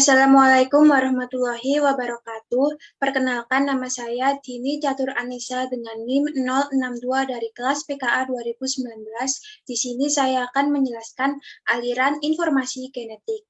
Assalamualaikum warahmatullahi wabarakatuh. Perkenalkan, nama saya Dini Catur Anissa dengan NIM 062 dari kelas PKA 2019. Di sini saya akan menjelaskan aliran informasi genetik.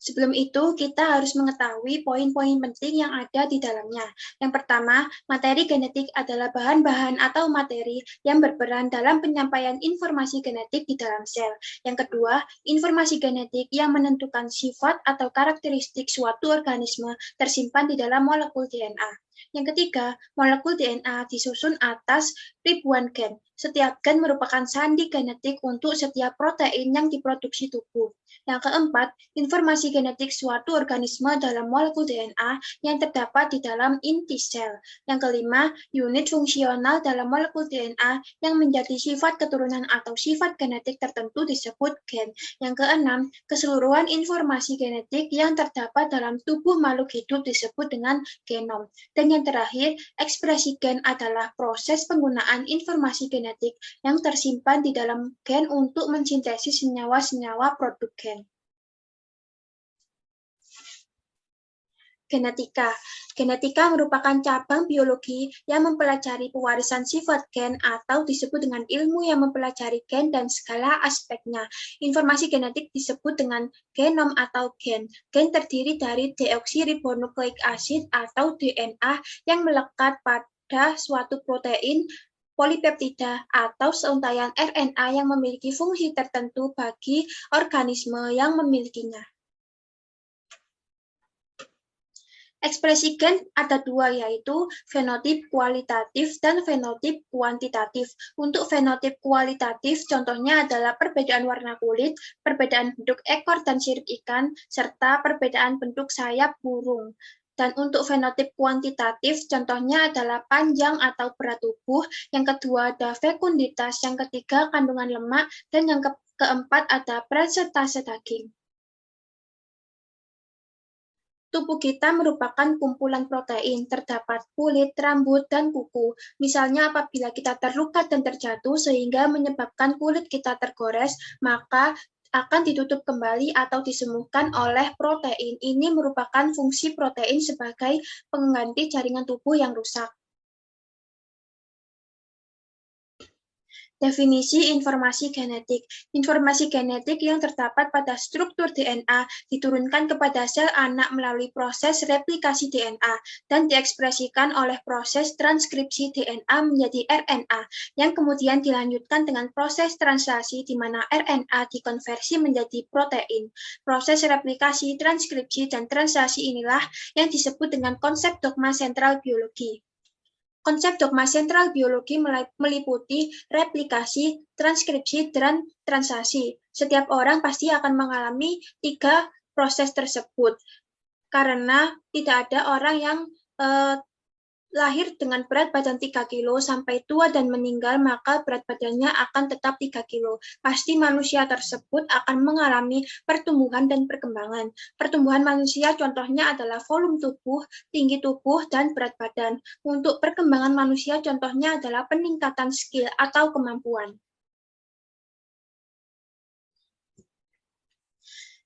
Sebelum itu, kita harus mengetahui poin-poin penting yang ada di dalamnya. Yang pertama, materi genetik adalah bahan-bahan atau materi yang berperan dalam penyampaian informasi genetik di dalam sel. Yang kedua, informasi genetik yang menentukan sifat atau karakteristik suatu organisme tersimpan di dalam molekul DNA. Yang ketiga, molekul DNA disusun atas ribuan gen. Setiap gen merupakan sandi genetik untuk setiap protein yang diproduksi tubuh. Yang keempat, informasi genetik suatu organisme dalam molekul DNA yang terdapat di dalam inti sel. Yang kelima, unit fungsional dalam molekul DNA yang menjadi sifat keturunan atau sifat genetik tertentu disebut gen. Yang keenam, keseluruhan informasi genetik yang terdapat dalam tubuh makhluk hidup disebut dengan genom. Dan yang terakhir, ekspresi gen adalah proses penggunaan informasi genetik yang tersimpan di dalam gen untuk mensintesis senyawa-senyawa produk gen. Genetika. Genetika merupakan cabang biologi yang mempelajari pewarisan sifat gen atau disebut dengan ilmu yang mempelajari gen dan segala aspeknya. Informasi genetik disebut dengan genom atau gen. Gen terdiri dari deoksiribonukleik asid atau DNA yang melekat pada suatu protein, polipeptida, atau seuntaian RNA yang memiliki fungsi tertentu bagi organisme yang memilikinya. Ekspresi gen ada dua, yaitu fenotip kualitatif dan fenotip kuantitatif. Untuk fenotip kualitatif, contohnya adalah perbedaan warna kulit, perbedaan bentuk ekor dan sirip ikan, serta perbedaan bentuk sayap burung. Dan untuk fenotip kuantitatif, contohnya adalah panjang atau berat tubuh, yang kedua ada fekunditas, yang ketiga kandungan lemak, dan yang keempat ada persentase daging. Tubuh kita merupakan kumpulan protein, terdapat kulit, rambut, dan kuku. Misalnya apabila kita terluka dan terjatuh sehingga menyebabkan kulit kita tergores, maka akan ditutup kembali atau disembuhkan oleh protein. Ini merupakan fungsi protein sebagai pengganti jaringan tubuh yang rusak. Definisi informasi genetik. Informasi genetik yang terdapat pada struktur DNA diturunkan kepada sel anak melalui proses replikasi DNA dan diekspresikan oleh proses transkripsi DNA menjadi RNA yang kemudian dilanjutkan dengan proses translasi di mana RNA dikonversi menjadi protein. Proses replikasi, transkripsi, dan translasi inilah yang disebut dengan konsep dogma sentral biologi. Konsep dogma sentral biologi meliputi replikasi, transkripsi, dan translasi. Setiap orang pasti akan mengalami tiga proses tersebut, karena tidak ada orang yang lahir dengan berat badan 3 kilo sampai tua dan meninggal, maka berat badannya akan tetap 3 kilo. Pasti manusia tersebut akan mengalami pertumbuhan dan perkembangan. Pertumbuhan manusia contohnya adalah volume tubuh, tinggi tubuh, dan berat badan. Untuk perkembangan manusia contohnya adalah peningkatan skill atau kemampuan.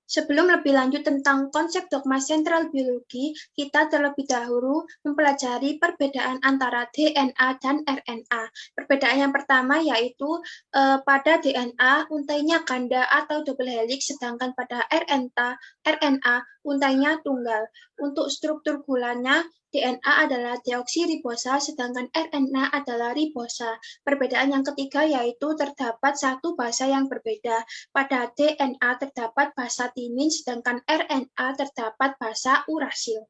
Sebelum lebih lanjut tentang konsep dogma sentral biologi, kita terlebih dahulu mempelajari perbedaan antara DNA dan RNA. Perbedaan yang pertama yaitu pada DNA untainya ganda atau double helix, sedangkan pada RNA untainya tunggal. Untuk struktur gulanya, DNA adalah deoksiribosa, sedangkan RNA adalah ribosa. Perbedaan yang ketiga yaitu terdapat satu basa yang berbeda. Pada DNA terdapat basa timin, sedangkan RNA terdapat basa urasil.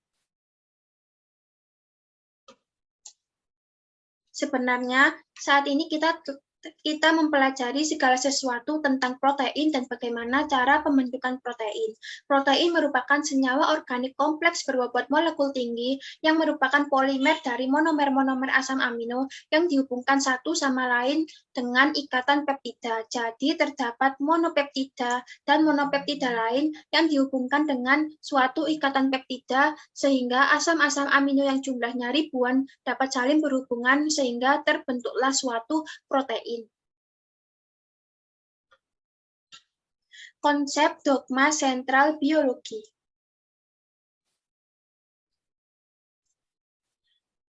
Sebenarnya saat ini kita mempelajari segala sesuatu tentang protein dan bagaimana cara pembentukan protein. Protein merupakan senyawa organik kompleks berbobot molekul tinggi yang merupakan polimer dari monomer-monomer asam amino yang dihubungkan satu sama lain dengan ikatan peptida. Jadi terdapat monopeptida dan monopeptida lain yang dihubungkan dengan suatu ikatan peptida sehingga asam-asam amino yang jumlahnya ribuan dapat saling berhubungan sehingga terbentuklah suatu protein. Konsep dogma sentral biologi.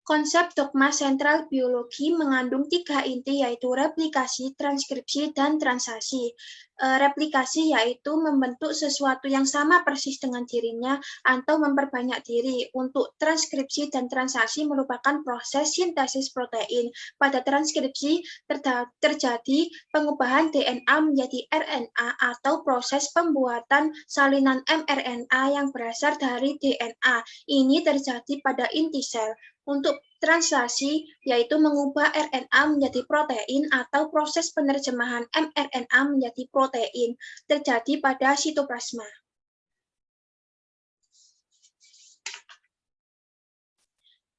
Konsep dogma sentral biologi mengandung 3 inti, yaitu replikasi, transkripsi, dan translasi. Replikasi yaitu membentuk sesuatu yang sama persis dengan dirinya atau memperbanyak diri. Untuk transkripsi dan translasi merupakan proses sintesis protein. Pada transkripsi terjadi pengubahan DNA menjadi RNA atau proses pembuatan salinan mRNA yang berasal dari DNA. Ini terjadi pada inti sel. Untuk translasi, yaitu mengubah RNA menjadi protein atau proses penerjemahan mRNA menjadi protein, terjadi pada sitoplasma.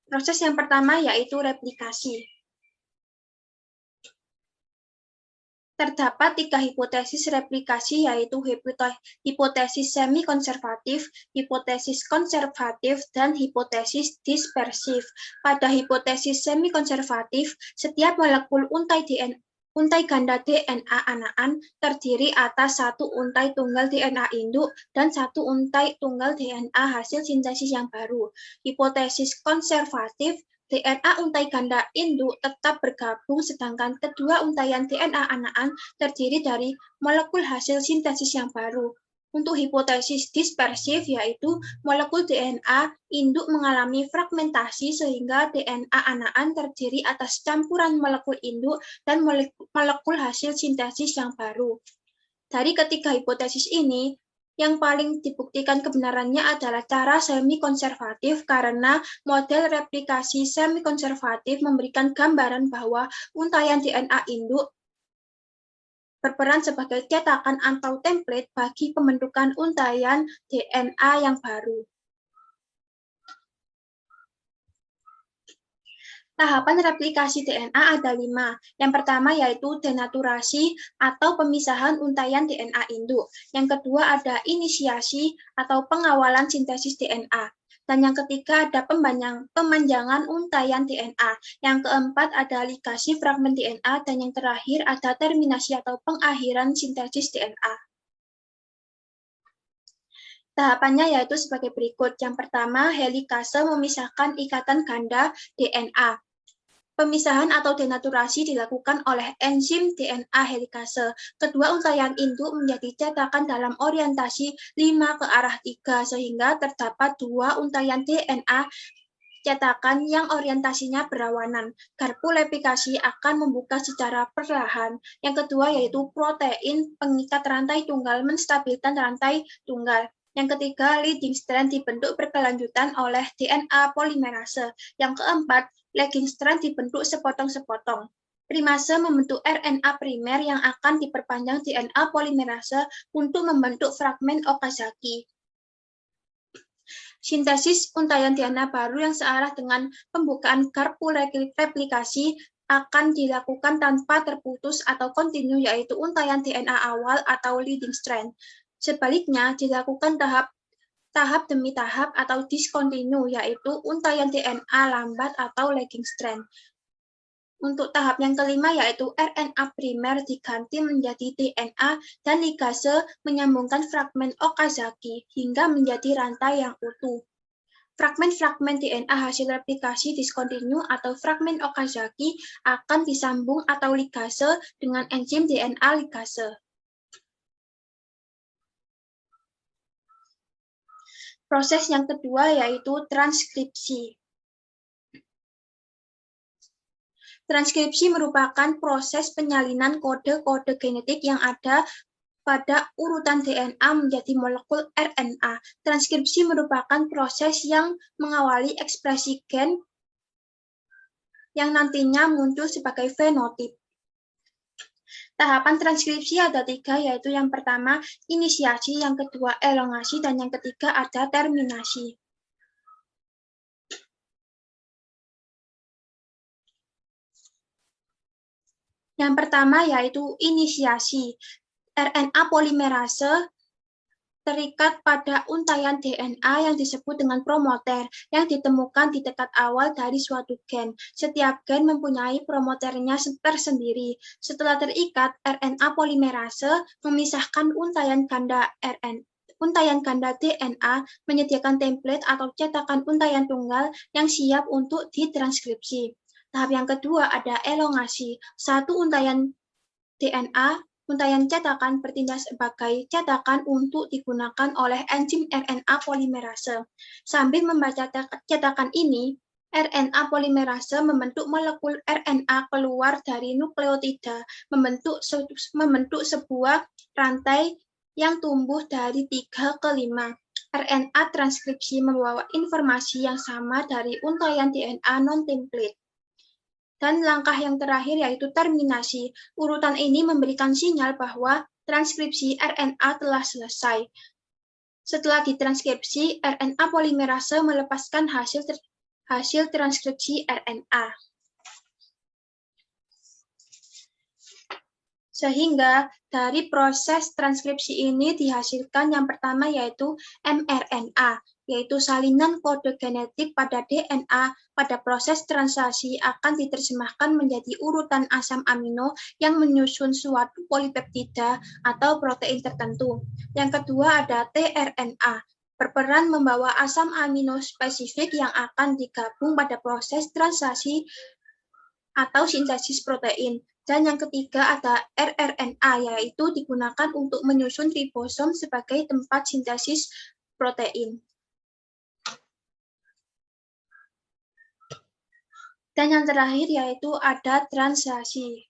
Proses yang pertama yaitu replikasi. Terdapat 3 hipotesis replikasi, yaitu hipotesis semi-konservatif, hipotesis konservatif, dan hipotesis dispersif. Pada hipotesis semi-konservatif, setiap molekul untai ganda DNA anakan terdiri atas 1 untai tunggal DNA induk dan 1 untai tunggal DNA hasil sintesis yang baru. Hipotesis konservatif, DNA untai ganda induk tetap bergabung, sedangkan kedua untaian DNA anakan terdiri dari molekul hasil sintesis yang baru. Untuk hipotesis dispersif, yaitu molekul DNA induk mengalami fragmentasi sehingga DNA anakan terdiri atas campuran molekul induk dan molekul hasil sintesis yang baru. Dari ketiga hipotesis ini, yang paling dibuktikan kebenarannya adalah cara semi-konservatif, karena model replikasi semi-konservatif memberikan gambaran bahwa untaian DNA induk berperan sebagai cetakan atau template bagi pembentukan untaian DNA yang baru. Tahapan replikasi DNA ada 5. Yang pertama yaitu denaturasi atau pemisahan untaian DNA induk. Yang kedua ada inisiasi atau pengawalan sintesis DNA. Dan yang ketiga ada pemanjangan untaian DNA. Yang keempat ada ligasi fragmen DNA. Dan yang terakhir ada terminasi atau pengakhiran sintesis DNA. Tahapannya yaitu sebagai berikut. Yang pertama, helikase memisahkan ikatan ganda DNA. Pemisahan atau denaturasi dilakukan oleh enzim DNA helikase. Kedua untaian induk menjadi cetakan dalam orientasi 5 ke arah 3, sehingga terdapat 2 untaian DNA cetakan yang orientasinya berlawanan. Garpu replikasi akan membuka secara perlahan. Yang kedua yaitu protein pengikat rantai tunggal menstabilkan rantai tunggal. Yang ketiga, leading strand dibentuk berkelanjutan oleh DNA polimerase. Yang keempat, lagging strand dibentuk sepotong-sepotong. Primase membentuk RNA primer yang akan diperpanjang DNA polimerase untuk membentuk fragmen Okazaki. Sintesis untaian DNA baru yang searah dengan pembukaan garpu replikasi akan dilakukan tanpa terputus atau kontinu, yaitu untaian DNA awal atau leading strand. Sebaliknya, dilakukan tahap demi tahap atau diskontinu, yaitu untaian DNA lambat atau lagging strand. Untuk tahap yang kelima yaitu RNA primer diganti menjadi DNA dan ligase menyambungkan fragmen Okazaki hingga menjadi rantai yang utuh. Fragmen-fragmen DNA hasil replikasi diskontinu atau fragmen Okazaki akan disambung atau ligase dengan enzim DNA ligase. Proses yang kedua yaitu transkripsi. Transkripsi merupakan proses penyalinan kode-kode genetik yang ada pada urutan DNA menjadi molekul RNA. Transkripsi merupakan proses yang mengawali ekspresi gen yang nantinya muncul sebagai fenotip. Tahapan transkripsi ada 3, yaitu yang pertama inisiasi, yang kedua elongasi, dan yang ketiga ada terminasi. Yang pertama yaitu inisiasi. RNA polimerase terikat pada untaian DNA yang disebut dengan promoter yang ditemukan di tingkat awal dari suatu gen. Setiap gen mempunyai promoternya tersendiri. Setelah terikat, RNA polimerase memisahkan untaian ganda DNA, menyediakan template atau cetakan untaian tunggal yang siap untuk ditranskripsi. Tahap yang kedua ada elongasi. Satu untaian DNA untaian cetakan bertindak sebagai cetakan untuk digunakan oleh enzim RNA polimerase. Sambil membaca cetakan ini, RNA polimerase membentuk molekul RNA keluar dari nukleotida, membentuk sebuah rantai yang tumbuh dari 3 ke 5. RNA transkripsi membawa informasi yang sama dari untaian DNA non-template. Dan langkah yang terakhir yaitu terminasi. Urutan ini memberikan sinyal bahwa transkripsi RNA telah selesai. Setelah ditranskripsi, RNA polimerase melepaskan hasil transkripsi RNA. Sehingga dari proses transkripsi ini dihasilkan yang pertama yaitu mRNA, yaitu salinan kode genetik pada DNA. Pada proses translasi akan diterjemahkan menjadi urutan asam amino yang menyusun suatu polipeptida atau protein tertentu. Yang kedua ada tRNA, berperan membawa asam amino spesifik yang akan digabung pada proses translasi atau sintesis protein. Dan yang ketiga ada rRNA, yaitu digunakan untuk menyusun ribosom sebagai tempat sintesis protein. Dan yang terakhir yaitu ada translasi.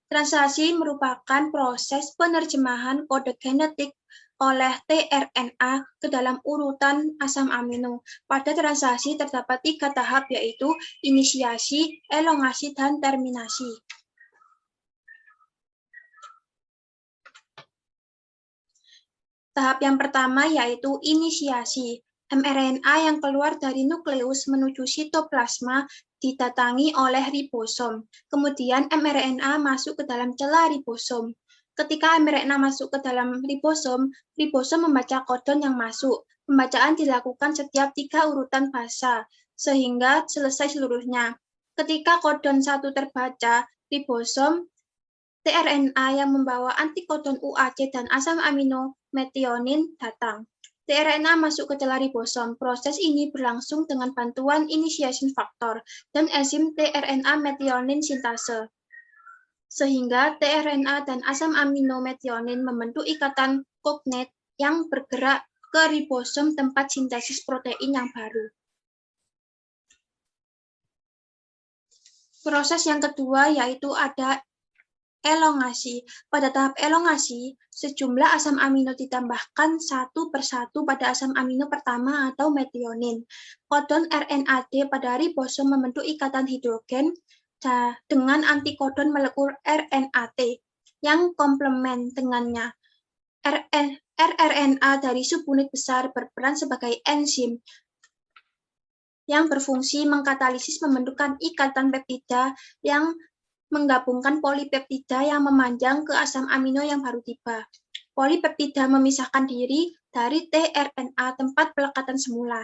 Translasi merupakan proses penerjemahan kode genetik oleh tRNA ke dalam urutan asam amino. Pada translasi terdapat 3 tahap yaitu inisiasi, elongasi, dan terminasi. Tahap yang pertama yaitu inisiasi. mRNA yang keluar dari nukleus menuju sitoplasma didatangi oleh ribosom. Kemudian mRNA masuk ke dalam celah ribosom. Ketika mRNA masuk ke dalam ribosom, ribosom membaca kodon yang masuk. Pembacaan dilakukan setiap 3 urutan fasa, sehingga selesai seluruhnya. Ketika kodon 1 terbaca, ribosom tRNA yang membawa antikodon UAC dan asam amino metionin datang. tRNA masuk ke celah ribosom. Proses ini berlangsung dengan bantuan initiation factor dan enzim tRNA metionin sintase. Sehingga tRNA dan asam amino metionin membentuk ikatan cognate yang bergerak ke ribosom tempat sintesis protein yang baru. Proses yang kedua yaitu ada elongasi. Pada tahap elongasi, sejumlah asam amino ditambahkan satu persatu pada asam amino pertama atau metionin. Kodon RNAD pada ribosom membentuk ikatan hidrogen dengan antikodon molekul RNAT yang komplement dengannya. rRNA dari subunit besar berperan sebagai enzim yang berfungsi mengkatalisis pembentukan ikatan peptida yang menggabungkan polipeptida yang memanjang ke asam amino yang baru tiba. Polipeptida memisahkan diri dari tRNA tempat pelekatan semula.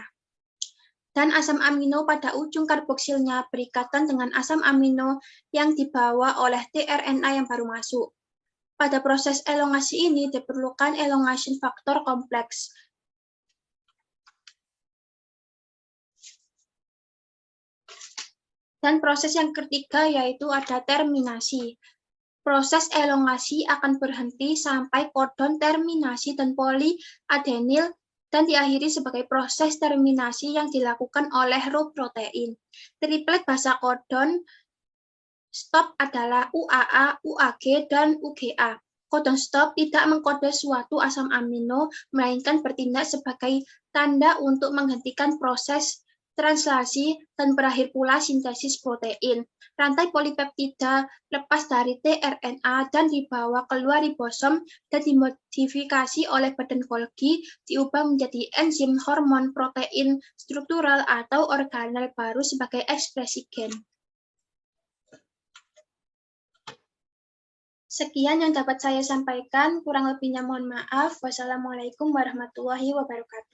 Dan asam amino pada ujung karboksilnya berikatan dengan asam amino yang dibawa oleh tRNA yang baru masuk. Pada proses elongasi ini diperlukan elongation factor kompleks. Dan proses yang ketiga yaitu ada terminasi. Proses elongasi akan berhenti sampai kodon terminasi dan poliadenil dan diakhiri sebagai proses terminasi yang dilakukan oleh rho protein. Triplet basa kodon stop adalah UAA, UAG, dan UGA. Kodon stop tidak mengkode suatu asam amino, melainkan bertindak sebagai tanda untuk menghentikan proses translasi dan berakhir pula sintesis protein. Rantai polipeptida lepas dari tRNA dan dibawa keluar ribosom dan dimodifikasi oleh badan Golgi diubah menjadi enzim hormon protein struktural atau organel baru sebagai ekspresi gen. Sekian yang dapat saya sampaikan, kurang lebihnya mohon maaf. Wassalamualaikum warahmatullahi wabarakatuh.